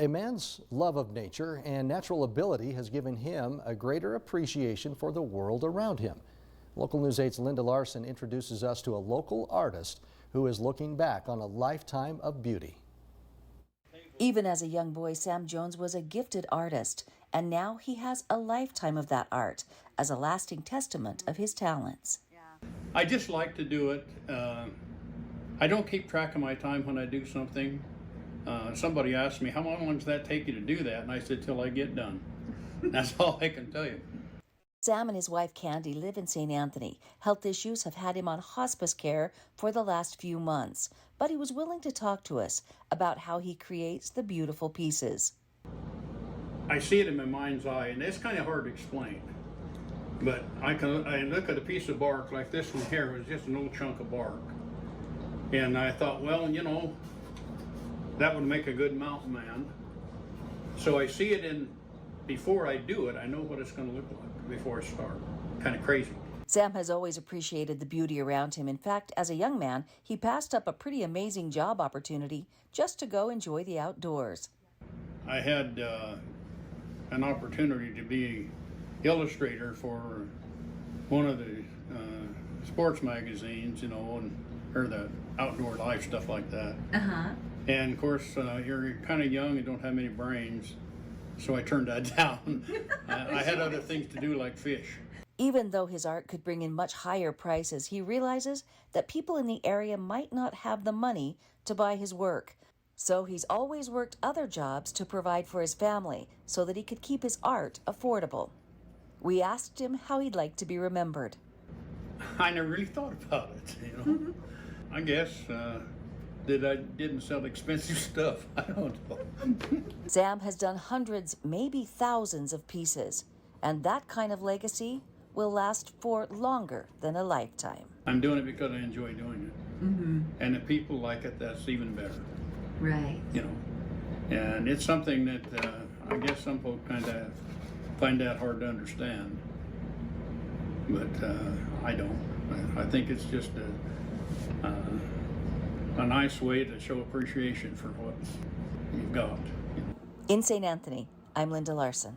A man's love of nature and natural ability has given him a greater appreciation for the world around him. Local News 8's Linda Larson introduces us to a local artist who is looking back on a lifetime of beauty. Even as a young boy, Sam Jones was a gifted artist, and now he has a lifetime of that art as a lasting testament of his talents. I just like to do it. I don't keep track of my time when I do something. Somebody asked me, how long does that take you to do that? And I said, till I get done. That's all I can tell you. Sam and his wife Candy live in St. Anthony. Health issues have had him on hospice care for the last few months, but he was willing to talk to us about how he creates the beautiful pieces. I see it in my mind's eye, and it's kind of hard to explain. But I look at a piece of bark like this one here. It was just an old chunk of bark. And I thought, well, you know, that would make a good mountain man. So I see it in, before I do it, I know what it's going to look like before I start. Kind of crazy. Sam has always appreciated the beauty around him. In fact, as a young man, he passed up a pretty amazing job opportunity just to go enjoy the outdoors. I had an opportunity to be illustrator for one of the sports magazines, you know, or the outdoor life, stuff like that. And of course, you're kind of young and don't have many brains, so I turned that down. I had other things to do like fish. Even though his art could bring in much higher prices, he realizes that people in the area might not have the money to buy his work. So he's always worked other jobs to provide for his family so that he could keep his art affordable. We asked him how he'd like to be remembered. I never really thought about it, you know. I guess that I didn't sell expensive stuff. I don't know. Sam has done hundreds, maybe thousands of pieces, and that kind of legacy will last for longer than a lifetime. I'm doing it because I enjoy doing it. And if people like it, that's even better. Right. You know, and it's something that I guess some folks kind of find that hard to understand, but I don't. I think it's just a nice way to show appreciation for what you've got. In St. Anthony, I'm Linda Larson.